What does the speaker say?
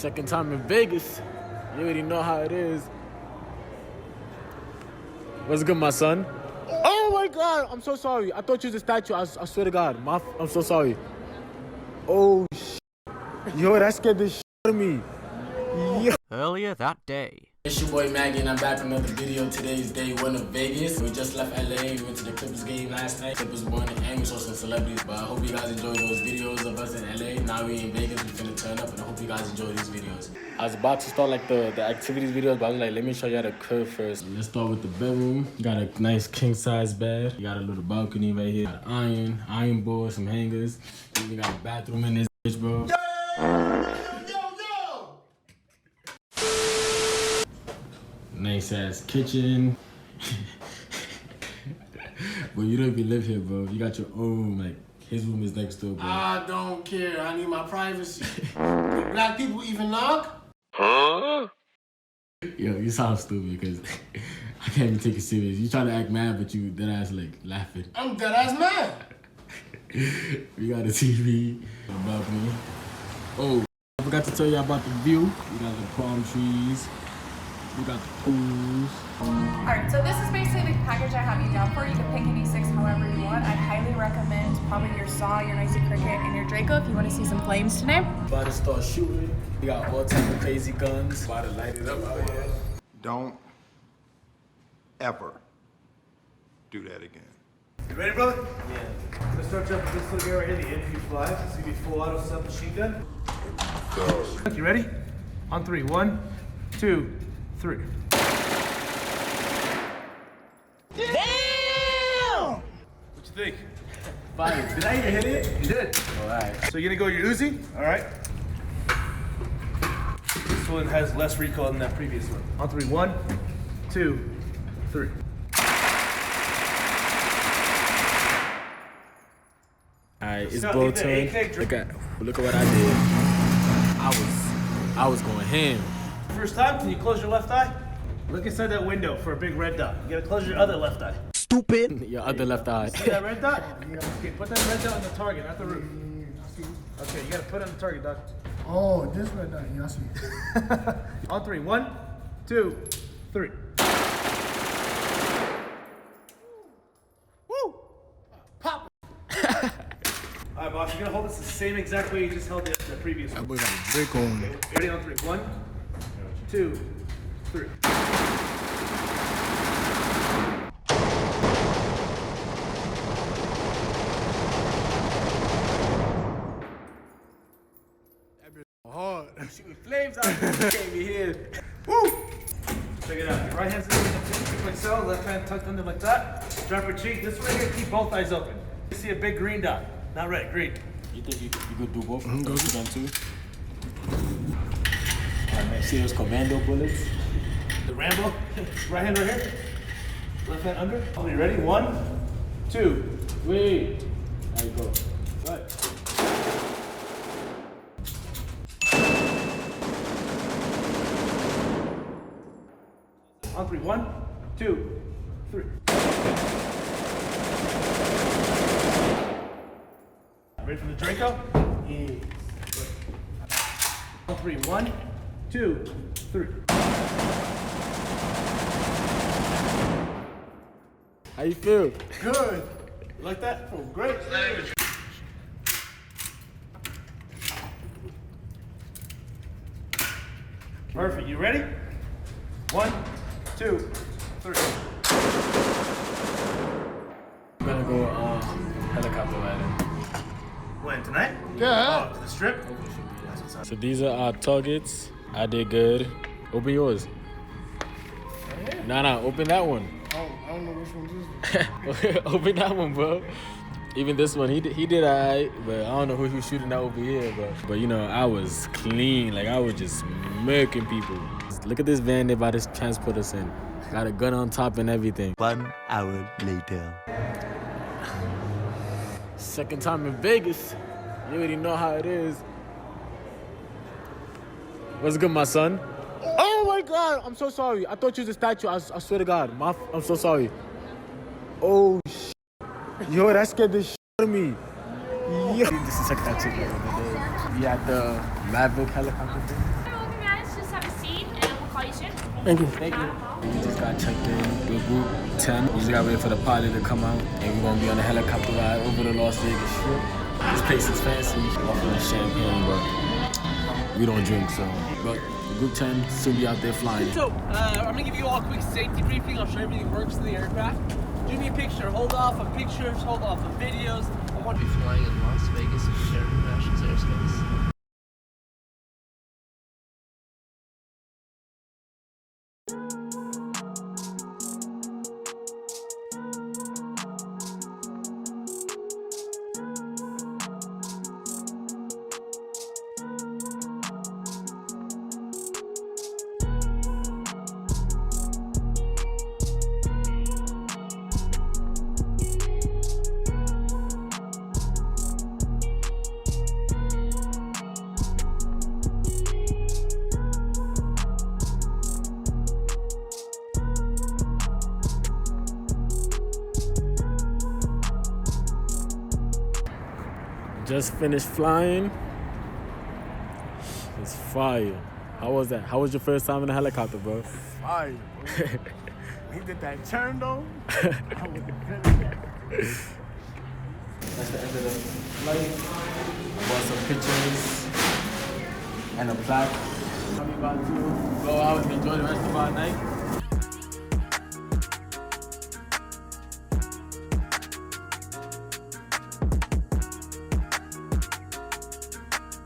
Second time in Vegas. You already know how it is. What's good, my son? Oh my God, I'm so sorry. I thought you was a statue. I swear to God. I'm so sorry. Oh, yo, that scared the shit out of me. Yo. Earlier that day. It's your boy Maggie and I'm back with another video. Today is day one of Vegas. We just left LA. We went to the Clippers game last night. Clippers won and we saw some celebrities. But I hope you guys enjoyed those videos of us in LA. Now we in Vegas. We finna turn up and I hope you guys enjoy these videos. I was about to start like the activities videos, but I was like, let me show you how to crib first. Let's start with the bedroom. Got a nice king size bed. You got a little balcony right here. Got an iron board, some hangers. Then we got a bathroom in this bitch, bro. Nice ass kitchen. But you don't even live here, bro. You got your own, like, his room is next door, bro. I don't care. I need my privacy. Do black people even knock? Huh? Yo, you sound stupid because I can't even take it serious. You try to act mad, but you dead ass like laughing. I'm dead ass mad. We got a TV, a balcony. Oh, I forgot to tell you about the view. We got the palm trees. We got the pools. Alright, so this is basically the package I have you down for. You can pick any six however you want. I'd highly recommend probably your saw, your Nicey Cricket, and your Draco if you want to see some flames today. About to start shooting. We got all types of crazy guns. About to light it up out here. Don't ever do that again. You ready, brother? Yeah. Let's start up with this little guy right here, the MP5. It's gonna be full auto submachine gun. You ready? On three. 1, 2, 3. Damn! What you think? Fire. Did I even hit it? You did. Alright. So you're gonna go your Uzi? Alright. This one has less recoil than that previous one. On three. 1, 2, 3. Alright, it's Scott, bro leave the turn. AK Look at what I did. I was going ham. First time, can you close your left eye? Look inside that window for a big red dot. You gotta close your other left eye. Stupid. Your other left eye. See that red dot? Okay, put that red dot on the target, not the roof. Okay, you gotta put it on the target, Doc. Oh, this red dot. Yeah, I see. On three. 1, 2, 3. Woo! Pop! Alright, boss, you're gonna hold this the same exact way you just held the previous one. We got a brick on it. Ready on three. 1, 2, 3. Hard. Shooting flames out here. You can't be here. Woo! Check it out. Your right hand's in the pinch like so, left hand tucked under like that. Drop your cheek. This way here, keep both eyes open. You see a big green dot. Not red, green. You think you could do both? Go do them too. Alright, see those commando bullets? The Rambo. Right hand right here. Left hand under. Are you ready? 1, 2, 3. There you go. Right. On three. 1, 2, 3. Ready for the Draco? Yeah. On three. 1, 2, 3. How you feel? Good. You like that? Oh, great. Perfect. You ready? 1, 2, 3. I'm gonna go helicopter riding. When? Tonight? Yeah. Oh, to the strip? So these are our targets. I did good. Open yours. Nah, open that one. I don't know which one this is. Open that one, bro. Even this one, he did alright, but I don't know who he was shooting at over here, bro. But you know, I was clean. Like I was just murking people. Look at this van they about to transport us in. Got a gun on top and everything. 1 hour later. Second time in Vegas. You already know how it is. What's good, my son? Oh my God, I'm so sorry. I thought you was a statue. I swear to God. I'm so sorry. Oh, yo, that scared the shit out of me. Yo. This is like that chick the other day. We had the Maverick helicopter thing. Thank you. Thank you. We just got checked in with group 10. We just got ready for the pilot to come out, and we're gonna be on a helicopter ride over the Las Vegas Strip. This place is fancy, offering champagne, but we don't drink, so. But group 10 soon be out there flying. So, I'm gonna give you all a quick safety briefing. I'll show you everything works in the aircraft. Do me a picture, hold off on pictures, hold off on videos. I want to be flying in Las Vegas International airspace. Just finished flying. It's fire. How was that? How was your first time in a helicopter, bro? Fire, bro. He did that turn though. That's the end of the flight. I bought some pictures and a plaque. Tell me about you. Go out and enjoy the rest of our night.